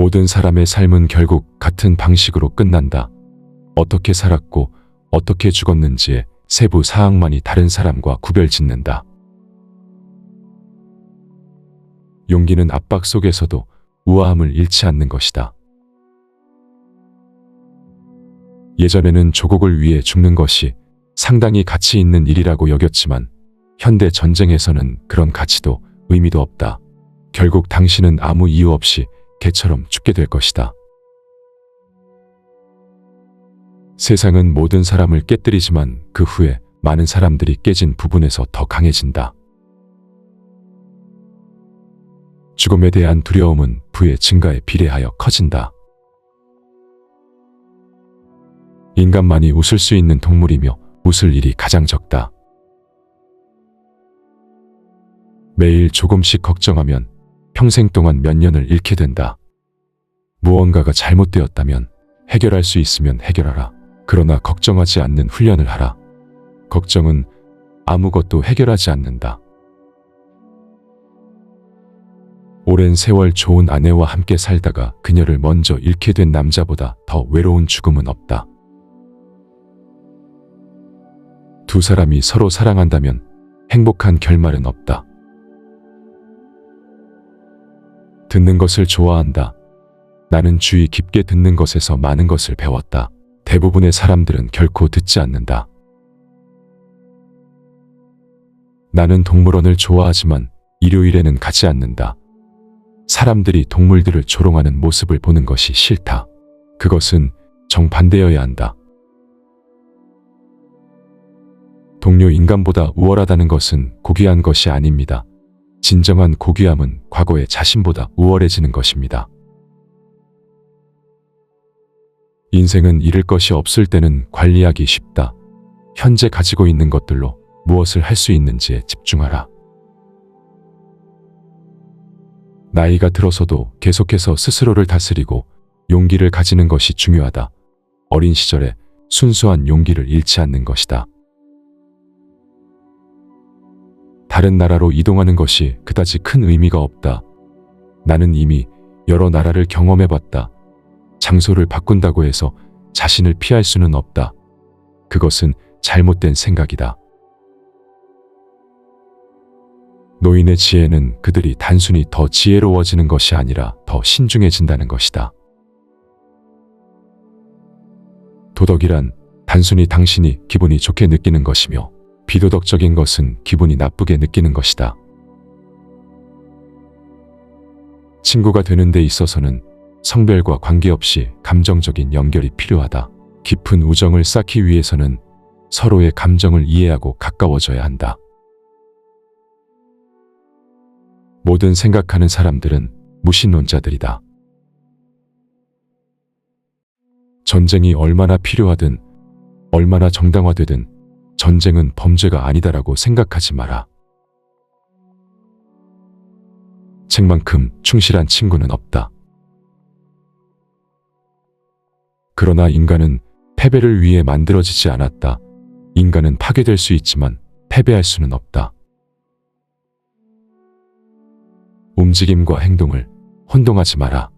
모든 사람의 삶은 결국 같은 방식으로 끝난다. 어떻게 살았고 어떻게 죽었는지의 세부 사항만이 다른 사람과 구별짓는다. 용기는 압박 속에서도 우아함을 잃지 않는 것이다. 예전에는 조국을 위해 죽는 것이 상당히 가치 있는 일이라고 여겼지만 현대 전쟁에서는 그런 가치도 의미도 없다. 결국 당신은 아무 이유 없이 개처럼 죽게 될 것이다. 세상은 모든 사람을 깨뜨리지만 그 후에 많은 사람들이 깨진 부분에서 더 강해진다. 죽음에 대한 두려움은 부의 증가에 비례하여 커진다. 인간만이 웃을 수 있는 동물이며 웃을 일이 가장 적다. 매일 조금씩 걱정하면 평생 동안 몇 년을 잃게 된다. 무언가가 잘못되었다면 해결할 수 있으면 해결하라. 그러나 걱정하지 않는 훈련을 하라. 걱정은 아무것도 해결하지 않는다. 오랜 세월 좋은 아내와 함께 살다가 그녀를 먼저 잃게 된 남자보다 더 외로운 죽음은 없다. 두 사람이 서로 사랑한다면 행복한 결말은 없다. 듣는 것을 좋아한다. 나는 주의 깊게 듣는 것에서 많은 것을 배웠다. 대부분의 사람들은 결코 듣지 않는다. 나는 동물원을 좋아하지만 일요일에는 가지 않는다. 사람들이 동물들을 조롱하는 모습을 보는 것이 싫다. 그것은 정반대여야 한다. 동료 인간보다 우월하다는 것은 고귀한 것이 아닙니다. 진정한 고귀함은 과거의 자신보다 우월해지는 것입니다. 인생은 잃을 것이 없을 때는 관리하기 쉽다. 현재 가지고 있는 것들로 무엇을 할 수 있는지에 집중하라. 나이가 들어서도 계속해서 스스로를 다스리고 용기를 가지는 것이 중요하다. 어린 시절에 순수한 용기를 잃지 않는 것이다. 다른 나라로 이동하는 것이 그다지 큰 의미가 없다. 나는 이미 여러 나라를 경험해봤다. 장소를 바꾼다고 해서 자신을 피할 수는 없다. 그것은 잘못된 생각이다. 노인의 지혜는 그들이 단순히 더 지혜로워지는 것이 아니라 더 신중해진다는 것이다. 도덕이란 단순히 당신이 기분이 좋게 느끼는 것이며 비도덕적인 것은 기분이 나쁘게 느끼는 것이다. 친구가 되는 데 있어서는 성별과 관계없이 감정적인 연결이 필요하다. 깊은 우정을 쌓기 위해서는 서로의 감정을 이해하고 가까워져야 한다. 모든 생각하는 사람들은 무신론자들이다. 전쟁이 얼마나 필요하든 얼마나 정당화되든 전쟁은 범죄가 아니다라고 생각하지 마라. 책만큼 충실한 친구는 없다. 그러나 인간은 패배를 위해 만들어지지 않았다. 인간은 파괴될 수 있지만 패배할 수는 없다. 움직임과 행동을 혼동하지 마라.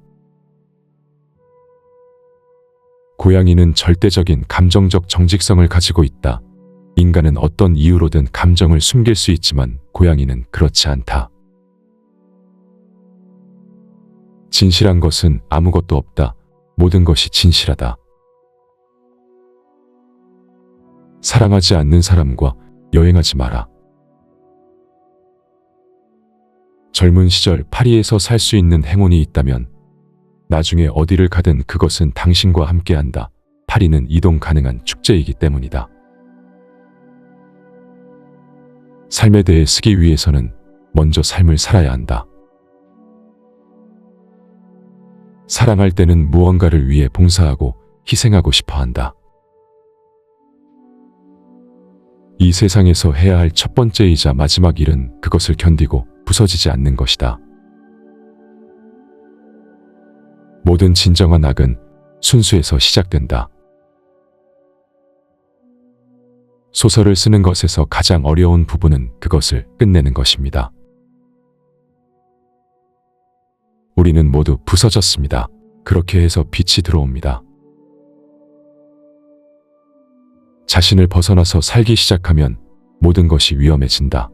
고양이는 절대적인 감정적 정직성을 가지고 있다. 인간은 어떤 이유로든 감정을 숨길 수 있지만 고양이는 그렇지 않다. 진실한 것은 아무것도 없다. 모든 것이 진실하다. 사랑하지 않는 사람과 여행하지 마라. 젊은 시절 파리에서 살 수 있는 행운이 있다면 나중에 어디를 가든 그것은 당신과 함께한다. 파리는 이동 가능한 축제이기 때문이다. 삶에 대해 쓰기 위해서는 먼저 삶을 살아야 한다. 사랑할 때는 무언가를 위해 봉사하고 희생하고 싶어 한다. 이 세상에서 해야 할 첫 번째이자 마지막 일은 그것을 견디고 부서지지 않는 것이다. 모든 진정한 악은 순수에서 시작된다. 소설을 쓰는 것에서 가장 어려운 부분은 그것을 끝내는 것입니다. 우리는 모두 부서졌습니다. 그렇게 해서 빛이 들어옵니다. 자신을 벗어나서 살기 시작하면 모든 것이 위험해진다.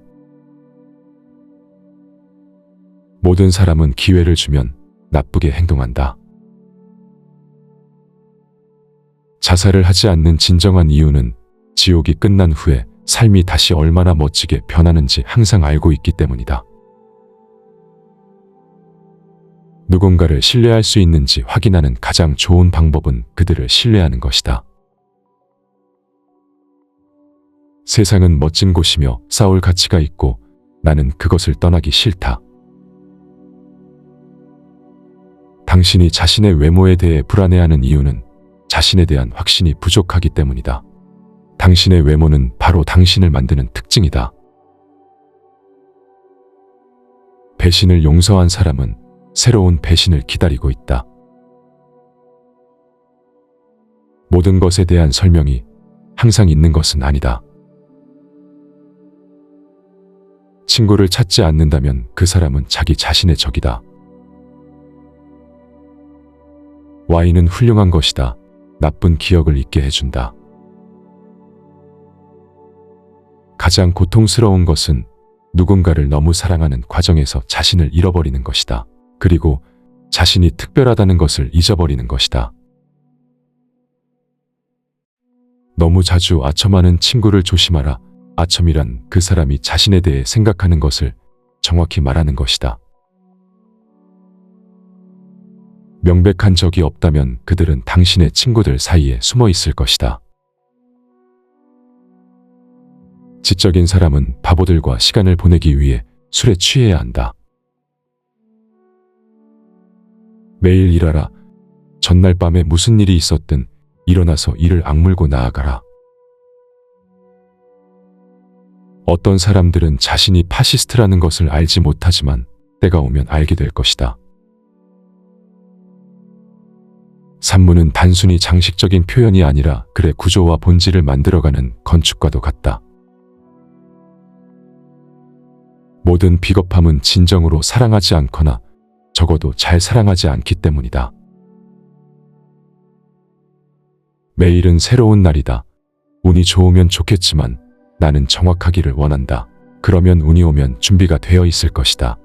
모든 사람은 기회를 주면 나쁘게 행동한다. 자살을 하지 않는 진정한 이유는 지옥이 끝난 후에 삶이 다시 얼마나 멋지게 변하는지 항상 알고 있기 때문이다. 누군가를 신뢰할 수 있는지 확인하는 가장 좋은 방법은 그들을 신뢰하는 것이다. 세상은 멋진 곳이며 싸울 가치가 있고 나는 그것을 떠나기 싫다. 당신이 자신의 외모에 대해 불안해하는 이유는 자신에 대한 확신이 부족하기 때문이다. 당신의 외모는 바로 당신을 만드는 특징이다. 배신을 용서한 사람은 새로운 배신을 기다리고 있다. 모든 것에 대한 설명이 항상 있는 것은 아니다. 친구를 찾지 않는다면 그 사람은 자기 자신의 적이다. 와인은 훌륭한 것이다. 나쁜 기억을 잊게 해준다. 가장 고통스러운 것은 누군가를 너무 사랑하는 과정에서 자신을 잃어버리는 것이다. 그리고 자신이 특별하다는 것을 잊어버리는 것이다. 너무 자주 아첨하는 친구를 조심하라. 아첨이란 그 사람이 자신에 대해 생각하는 것을 정확히 말하는 것이다. 명백한 적이 없다면 그들은 당신의 친구들 사이에 숨어 있을 것이다. 지적인 사람은 바보들과 시간을 보내기 위해 술에 취해야 한다. 매일 일하라. 전날 밤에 무슨 일이 있었든 일어나서 이를 악물고 나아가라. 어떤 사람들은 자신이 파시스트라는 것을 알지 못하지만 때가 오면 알게 될 것이다. 산문은 단순히 장식적인 표현이 아니라 글의 구조와 본질을 만들어가는 건축과도 같다. 모든 비겁함은 진정으로 사랑하지 않거나 적어도 잘 사랑하지 않기 때문이다. 매일은 새로운 날이다. 운이 좋으면 좋겠지만 나는 정확하기를 원한다. 그러면 운이 오면 준비가 되어 있을 것이다.